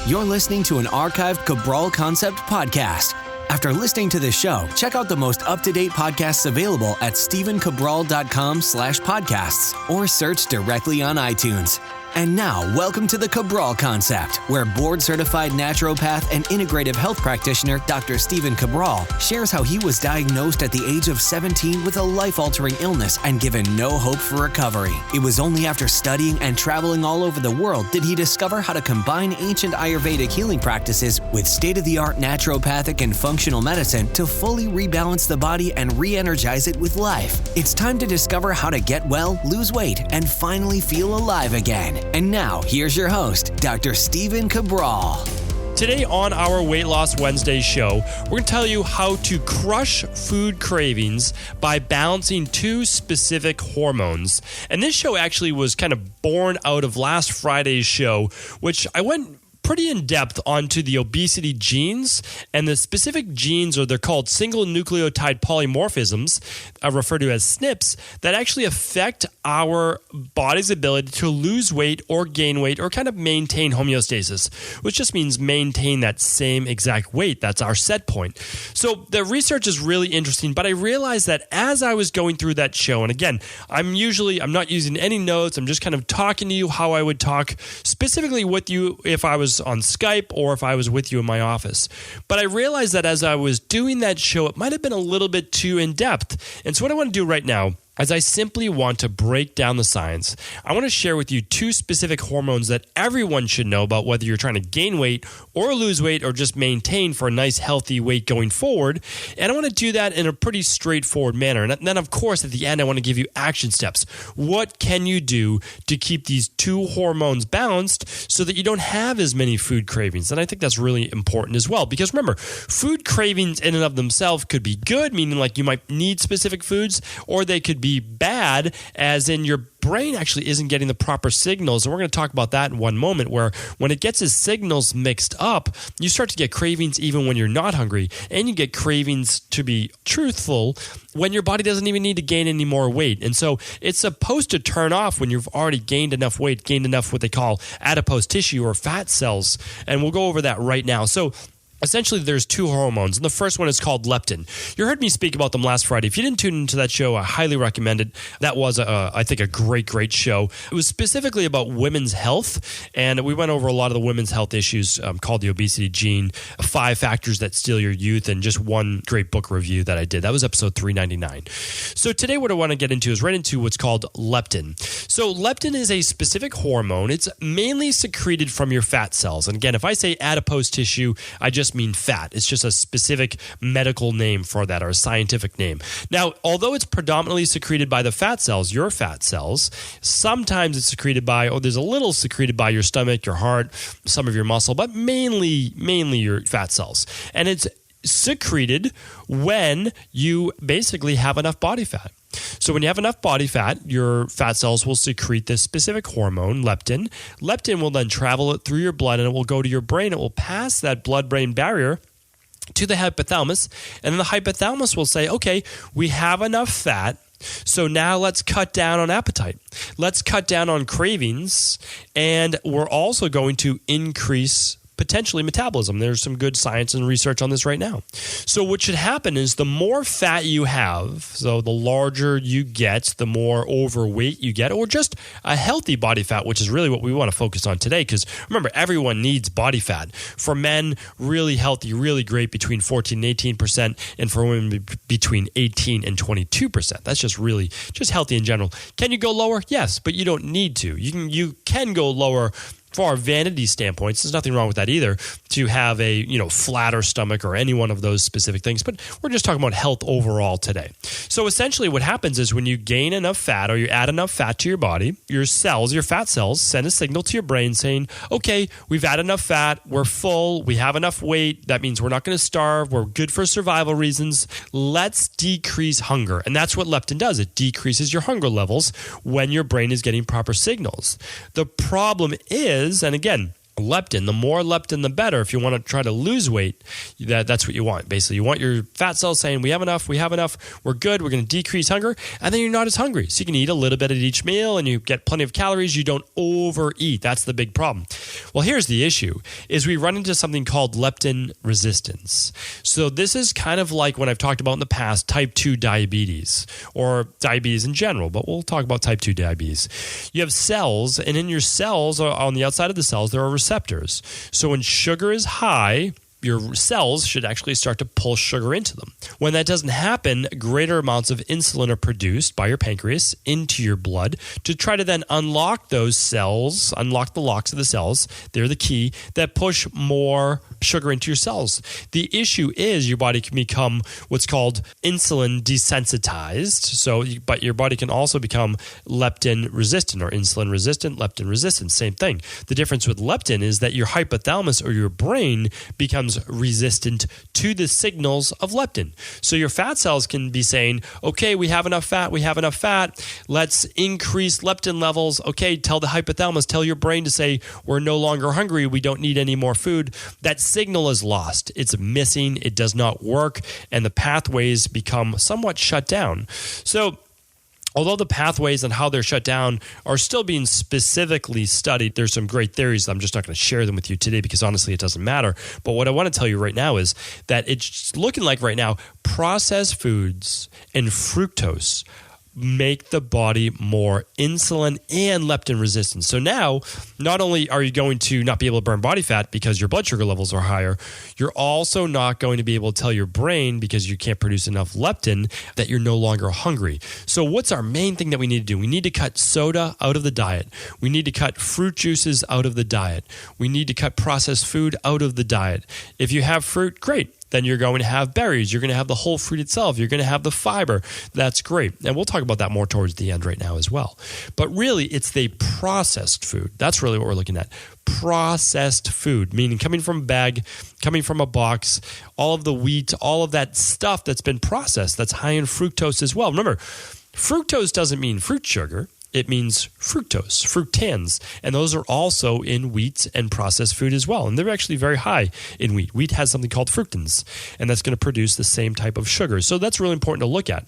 You're listening to an archived Cabral Concept podcast. After listening to this show, check out the most up-to-date podcasts available at stephencabral.com/podcasts or search directly on iTunes. And now, welcome to the Cabral Concept, where board-certified naturopath and integrative health practitioner Dr. Stephen Cabral shares how he was diagnosed at the age of 17 with a life-altering illness and given no hope for recovery. It was only after studying and traveling all over the world did he discover how to combine ancient Ayurvedic healing practices with state-of-the-art naturopathic and functional medicine to fully rebalance the body and re-energize it with life. It's time to discover how to get well, lose weight, and finally feel alive again. And now, here's your host, Dr. Stephen Cabral. Today on our Weight Loss Wednesday show, we're going to tell you how to crush food cravings by balancing two specific hormones. And this show actually was kind of born out of last Friday's show, which I went pretty in depth onto the obesity genes and the specific genes, or they're called single nucleotide polymorphisms, referred to as SNPs, that actually affect our body's ability to lose weight or gain weight or kind of maintain homeostasis, which just means maintain that same exact weight. That's our set point. So the research is really interesting, but I realized that as I was going through that show, and again, I'm not using any notes, I'm just kind of talking to you how I would talk specifically with you if I was on Skype or if I was with you in my office. But I realized that as I was doing that show, it might have been a little bit too in-depth. And so what I want to do right now is I simply want to break down the science. I want to share with you two specific hormones that everyone should know about, whether you're trying to gain weight or lose weight or just maintain for a nice healthy weight going forward. And I want to do that in a pretty straightforward manner. And then, of course, at the end, I want to give you action steps. What can you do to keep these two hormones balanced so that you don't have as many food cravings? And I think that's really important as well, because remember, food cravings in and of themselves could be good, meaning like you might need specific foods, or they could be bad, as in your brain actually isn't getting the proper signals. And we're going to talk about that in one moment, where when it gets its signals mixed up, you start to get cravings even when you're not hungry, and you get cravings, to be truthful, when your body doesn't even need to gain any more weight. And so it's supposed to turn off when you've already gained enough weight, gained enough what they call adipose tissue or fat cells. And we'll go over that right now. So essentially, there's two hormones, and the first one is called leptin. You heard me speak about them last Friday. If you didn't tune into that show, I highly recommend it. That was, I think, a great show. It was specifically about women's health, and we went over a lot of the women's health issues called the obesity gene, 5 factors that steal your youth, and just one great book review that I did. That was episode 399. So today what I want to get into is right into what's called leptin. So leptin is a specific hormone. It's mainly secreted from your fat cells. And again, if I say adipose tissue, I just mean fat. It's just a specific medical name for that, or a scientific name. Now, although it's predominantly secreted by the fat cells, your fat cells, sometimes it's secreted by, there's a little secreted by your stomach, your heart, some of your muscle, but mainly your fat cells. And it's secreted when you basically have enough body fat. So when you have enough body fat, your fat cells will secrete this specific hormone, leptin. Leptin will then travel it through your blood, and it will go to your brain. It will pass that blood-brain barrier to the hypothalamus, and then the hypothalamus will say, okay, we have enough fat, so now let's cut down on appetite. Let's cut down on cravings, and we're also going to increase potentially metabolism. There's some good science and research on this right now. So what should happen is the more fat you have, so the larger you get, the more overweight you get, or just a healthy body fat, which is really what we want to focus on today, because remember, everyone needs body fat. For men, really healthy, really great, between 14 and 18%, and for women, between 18 and 22%. That's just really just healthy in general. Can you go lower? Yes, but you don't need to. You can go lower for our vanity standpoints. There's nothing wrong with that either, to have a flatter stomach or any one of those specific things. But we're just talking about health overall today. So essentially what happens is when you gain enough fat, or you add enough fat to your body, your cells, your fat cells, send a signal to your brain saying, okay, we've had enough fat, we're full, we have enough weight, that means we're not going to starve, we're good for survival reasons, let's decrease hunger. And that's what leptin does. It decreases your hunger levels when your brain is getting proper signals. The problem is, and again, leptin. The more leptin, the better. If you want to try to lose weight, that's what you want. Basically, you want your fat cells saying, we have enough, we're good, we're going to decrease hunger, and then you're not as hungry. So you can eat a little bit at each meal, and you get plenty of calories. You don't overeat. That's the big problem. Well, here's the issue, is we run into something called leptin resistance. So this is kind of like what I've talked about in the past, type 2 diabetes, or diabetes in general, but we'll talk about type 2 diabetes. You have cells, and in your cells, or on the outside of the cells, there are receptors. So when sugar is high, your cells should actually start to pull sugar into them. When that doesn't happen, greater amounts of insulin are produced by your pancreas into your blood to try to then unlock those cells, unlock the locks of the cells. They're the key that push more sugar into your cells. The issue is your body can become what's called insulin desensitized. But your body can also become leptin resistant or insulin resistant, leptin resistant, same thing. The difference with leptin is that your hypothalamus or your brain becomes resistant to the signals of leptin. So your fat cells can be saying, okay, we have enough fat, let's increase leptin levels. Okay, tell the hypothalamus, tell your brain to say, we're no longer hungry, we don't need any more food. That signal is lost. It's missing, it does not work, and the pathways become somewhat shut down. So although the pathways and how they're shut down are still being specifically studied, there's some great theories. I'm just not going to share them with you today because honestly, it doesn't matter. But what I want to tell you right now is that it's looking like right now, processed foods and fructose make the body more insulin and leptin resistant. So now, not only are you going to not be able to burn body fat because your blood sugar levels are higher, you're also not going to be able to tell your brain, because you can't produce enough leptin, that you're no longer hungry. So what's our main thing that we need to do? We need to cut soda out of the diet. We need to cut fruit juices out of the diet. We need to cut processed food out of the diet. If you have fruit, great. Then you're going to have berries. You're going to have the whole fruit itself. You're going to have the fiber. That's great. And we'll talk about that more towards the end right now as well. But really, it's the processed food. That's really what we're looking at. Processed food, meaning coming from a bag, coming from a box, all of the wheat, all of that stuff that's been processed, that's high in fructose as well. Remember, fructose doesn't mean fruit sugar. It means fructose, fructans, and those are also in wheat and processed food as well. And they're actually very high in wheat. Wheat has something called fructans, and that's going to produce the same type of sugar. So that's really important to look at.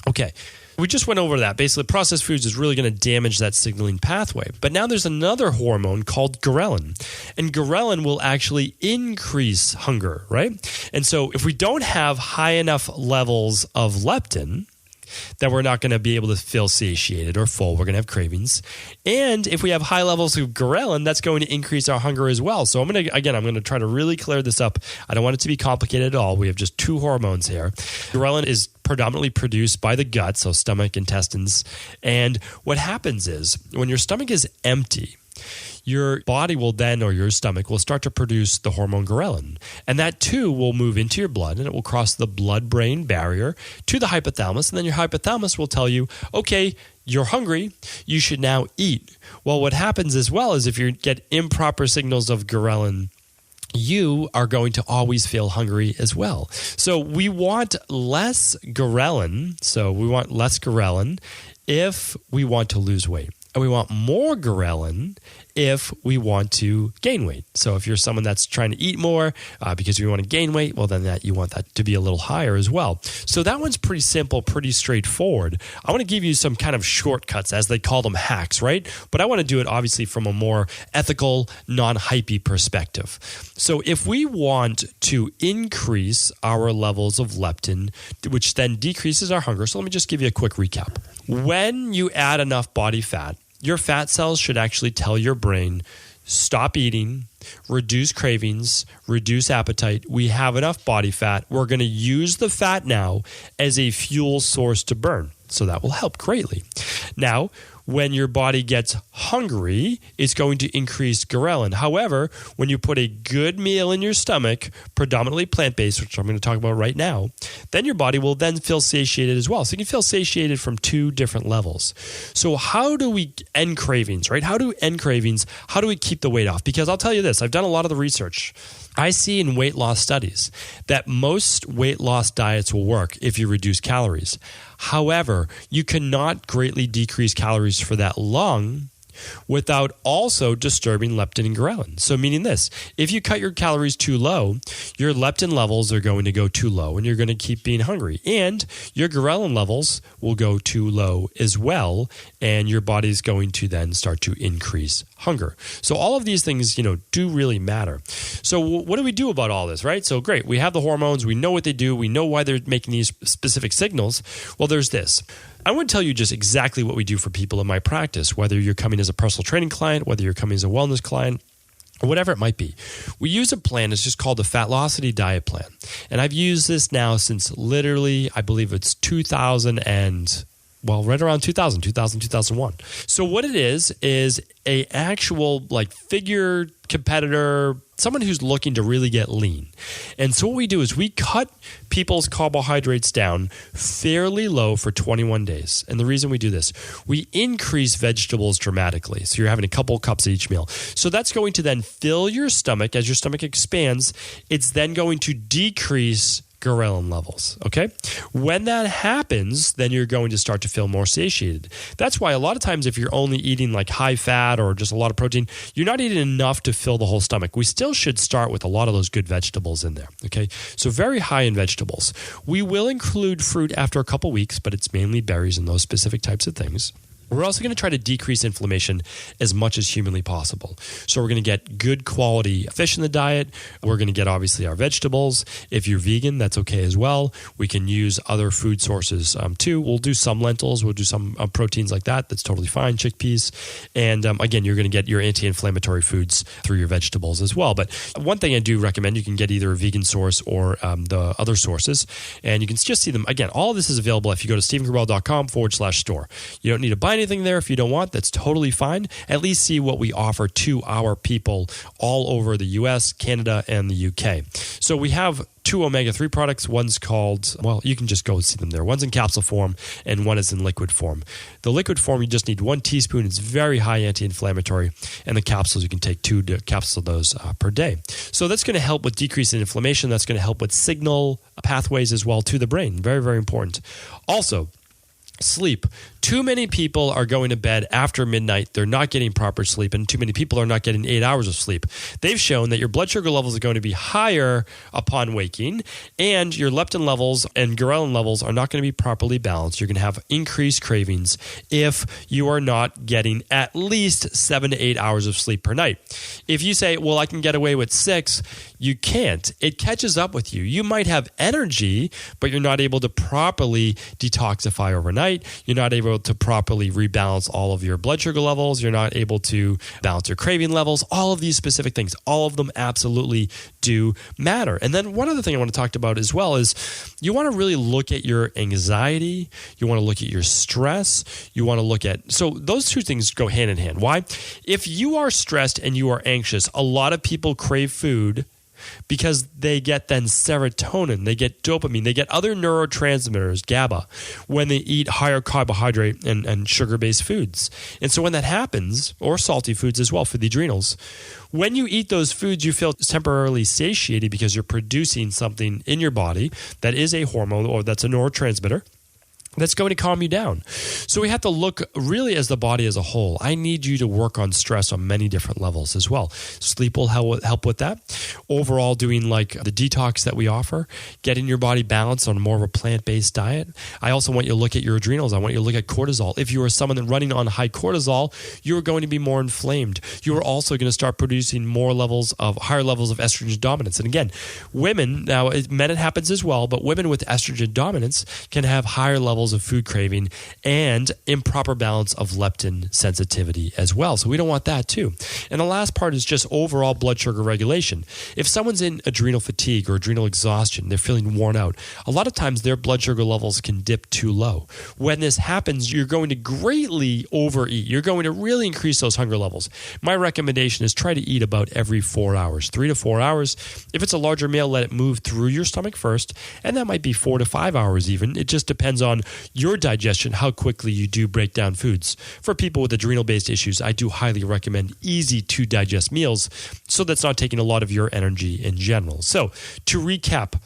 Okay, we just went over that. Basically, processed foods is really going to damage that signaling pathway. But now there's another hormone called ghrelin, and ghrelin will actually increase hunger, right? And so if we don't have high enough levels of leptin, that we're not going to be able to feel satiated or full. We're going to have cravings. And if we have high levels of ghrelin, that's going to increase our hunger as well. So I'm going to try to really clear this up. I don't want it to be complicated at all. We have just two hormones here. Ghrelin is predominantly produced by the gut, so stomach, intestines. And what happens is when your stomach is empty, your body will then, or your stomach will start to produce the hormone ghrelin. And that too will move into your blood, and it will cross the blood-brain barrier to the hypothalamus. And then your hypothalamus will tell you, okay, you're hungry, you should now eat. Well, what happens as well is if you get improper signals of ghrelin, you are going to always feel hungry as well. So we want less ghrelin. If we want to lose weight. And we want more ghrelin if we want to gain weight. So if you're someone that's trying to eat more because you want to gain weight, well, then you want that to be a little higher as well. So that one's pretty simple, pretty straightforward. I want to give you some kind of shortcuts, as they call them, hacks, right? But I want to do it obviously from a more ethical, non-hypey perspective. So if we want to increase our levels of leptin, which then decreases our hunger, so let me just give you a quick recap. When you add enough body fat, your fat cells should actually tell your brain, stop eating, reduce cravings, reduce appetite. We have enough body fat. We're going to use the fat now as a fuel source to burn. So that will help greatly. Now, when your body gets hungry, it's going to increase ghrelin. However, when you put a good meal in your stomach, predominantly plant-based, which I'm going to talk about right now, then your body will then feel satiated as well. So you can feel satiated from two different levels. So how do we end cravings, right? How do we keep the weight off? Because I'll tell you this, I've done a lot of the research. I see in weight loss studies that most weight loss diets will work if you reduce calories. However, you cannot greatly decrease calories for that long without also disturbing leptin and ghrelin. So meaning this, if you cut your calories too low, your leptin levels are going to go too low and you're going to keep being hungry. And your ghrelin levels will go too low as well, and your body's going to then start to increase hunger. So all of these things, do really matter. So what do we do about all this, right? So great, we have the hormones, we know what they do, we know why they're making these specific signals. Well, there's this. I want to tell you just exactly what we do for people in my practice, whether you're coming as a personal training client, whether you're coming as a wellness client, or whatever it might be. We use a plan. It's just called the Fatlocity Diet Plan. And I've used this now since literally, I believe it's right around 2001. So what it is a actual figure competitor, someone who's looking to really get lean. And so what we do is we cut people's carbohydrates down fairly low for 21 days. And the reason we do this, we increase vegetables dramatically. So you're having a couple cups at each meal. So that's going to then fill your stomach. As your stomach expands, it's then going to decrease ghrelin levels, okay? When that happens, then you're going to start to feel more satiated. That's why a lot of times if you're only eating high fat or just a lot of protein, you're not eating enough to fill the whole stomach. We still should start with a lot of those good vegetables in there, okay? So very high in vegetables. We will include fruit after a couple weeks, but it's mainly berries and those specific types of things. We're also going to try to decrease inflammation as much as humanly possible. So we're going to get good quality fish in the diet. We're going to get obviously our vegetables. If you're vegan, that's okay as well. We can use other food sources too. We'll do some lentils. We'll do some proteins like that. That's totally fine. Chickpeas. And again, you're going to get your anti-inflammatory foods through your vegetables as well. But one thing I do recommend, you can get either a vegan source or the other sources. And you can just see them. Again, all of this is available if you go to stephencabral.com/store. You don't need to buy anything there if you don't want. That's totally fine. At least see what we offer to our people all over the US, Canada, and the UK. So we have 2 omega-3 products. One's called, you can just go see them there. One's in capsule form and one is in liquid form. The liquid form, you just need 1 teaspoon. It's very high anti-inflammatory. And the capsules, you can take 2 capsules of those per day. So that's going to help with decreasing inflammation. That's going to help with signal pathways as well to the brain. Very, very important. Also, sleep. Too many people are going to bed after midnight. They're not getting proper sleep, and too many people are not getting 8 hours of sleep. They've shown that your blood sugar levels are going to be higher upon waking, and your leptin levels and ghrelin levels are not going to be properly balanced. You're going to have increased cravings if you are not getting at least 7 to 8 hours of sleep per night. If you say, I can get away with 6, you can't. It catches up with you. You might have energy, but you're not able to properly detoxify overnight. You're not able to properly rebalance all of your blood sugar levels. You're not able to balance your craving levels. All of these specific things, all of them absolutely do matter. And then one other thing I want to talk about as well is you want to really look at your anxiety. You want to look at your stress. You want to look at, so those two things go hand in hand. Why? If you are stressed and you are anxious, a lot of people crave food because they get then serotonin, they get dopamine, they get other neurotransmitters, GABA, when they eat higher carbohydrate and sugar-based foods. And so when that happens, or salty foods as well for the adrenals, when you eat those foods, you feel temporarily satiated because you're producing something in your body that is a hormone or that's a neurotransmitter that's going to calm you down. So we have to look really as the body as a whole. I need you to work on stress on many different levels as well. Sleep will help with that. Overall, doing the detox that we offer, getting your body balanced on more of a plant-based diet. I also want you to look at your adrenals. I want you to look at cortisol. If you are someone that running on high cortisol, you are going to be more inflamed. You are also going to start producing higher levels of estrogen dominance. And again, women, now men it happens as well, but women with estrogen dominance can have higher levels of food craving and improper balance of leptin sensitivity as well. So we don't want that too. And the last part is just overall blood sugar regulation. If someone's in adrenal fatigue or adrenal exhaustion, they're feeling worn out, a lot of times their blood sugar levels can dip too low. When this happens, you're going to greatly overeat. You're going to really increase those hunger levels. My recommendation is try to eat about every 4 hours, 3 to 4 hours. If it's a larger meal, let it move through your stomach first, and that might be 4 to 5 hours even. It just depends on your digestion, how quickly you do break down foods. For people with adrenal-based issues, I do highly recommend easy to digest meals so that's not taking a lot of your energy in general. So to recap,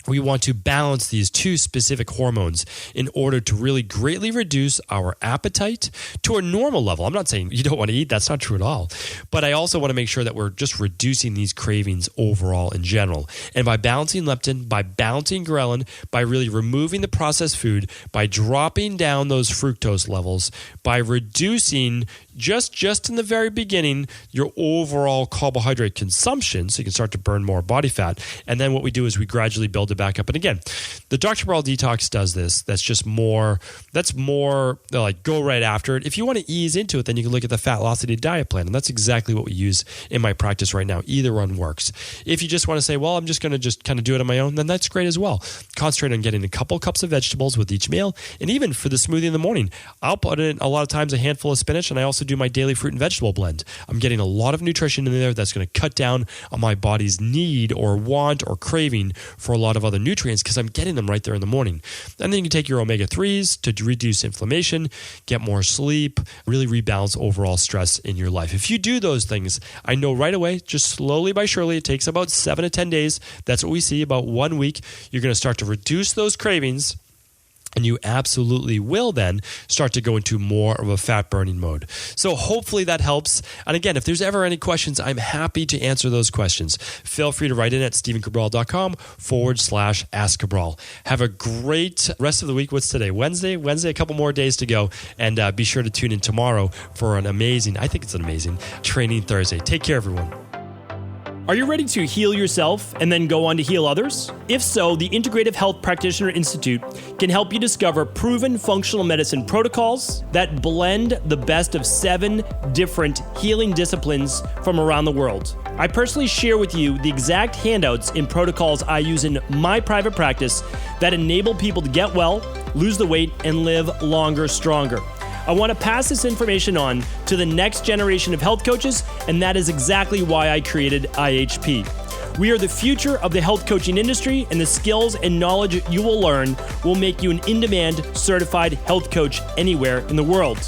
we want to balance these two specific hormones in order to really greatly reduce our appetite to a normal level. I'm not saying you don't want to eat. That's not true at all. But I also want to make sure that we're just reducing these cravings overall in general. And by balancing leptin, by balancing ghrelin, by really removing the processed food, by dropping down those fructose levels, by reducing just in the very beginning, your overall carbohydrate consumption, so you can start to burn more body fat. And then what we do is we gradually build it back up. And again, the Dr. Cabral Detox does this. That's more like go right after it. If you want to ease into it, then you can look at the Fat Velocity Diet Plan. And that's exactly what we use in my practice right now. Either one works. If you just want to say, well, I'm just going to just kind of do it on my own, then that's great as well. Concentrate on getting a couple cups of vegetables with each meal. And even for the smoothie in the morning, I'll put in a lot of times a handful of spinach, and I also do my daily fruit and vegetable blend. I'm getting a lot of nutrition in there that's going to cut down on my body's need or want or craving for a lot of other nutrients because I'm getting them right there in the morning. And then you can take your omega-3s to reduce inflammation, get more sleep, really rebalance overall stress in your life. If you do those things, I know right away, just slowly by surely, it takes about 7 to 10 days. That's what we see, about 1 week. You're going to start to reduce those cravings. And you absolutely will then start to go into more of a fat burning mode. So hopefully that helps. And again, if there's ever any questions, I'm happy to answer those questions. Feel free to write in at stevencabral.com/Ask Cabral. Have a great rest of the week. What's today? Wednesday, a couple more days to go. And be sure to tune in tomorrow for an amazing Training Thursday. Take care, everyone. Are you ready to heal yourself and then go on to heal others? If so, the Integrative Health Practitioner Institute can help you discover proven functional medicine protocols that blend the best of 7 different healing disciplines from around the world. I personally share with you the exact handouts and protocols I use in my private practice that enable people to get well, lose the weight, and live longer, stronger. I want to pass this information on to the next generation of health coaches, and that is exactly why I created IHP. We are the future of the health coaching industry, and the skills and knowledge you will learn will make you an in-demand certified health coach anywhere in the world.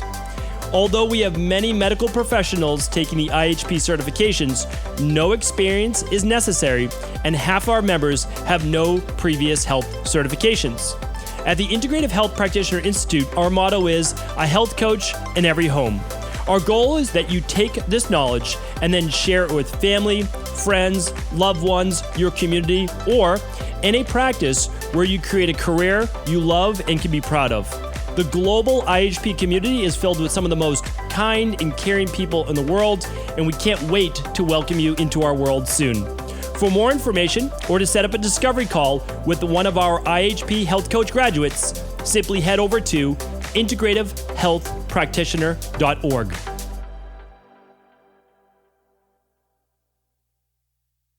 Although we have many medical professionals taking the IHP certifications, no experience is necessary, and half our members have no previous health certifications. At the Integrative Health Practitioner Institute, our motto is a health coach in every home. Our goal is that you take this knowledge and then share it with family, friends, loved ones, your community, or in a practice where you create a career you love and can be proud of. The global IHP community is filled with some of the most kind and caring people in the world, and we can't wait to welcome you into our world soon. For more information or to set up a discovery call with one of our IHP Health Coach graduates, simply head over to integrativehealthpractitioner.org.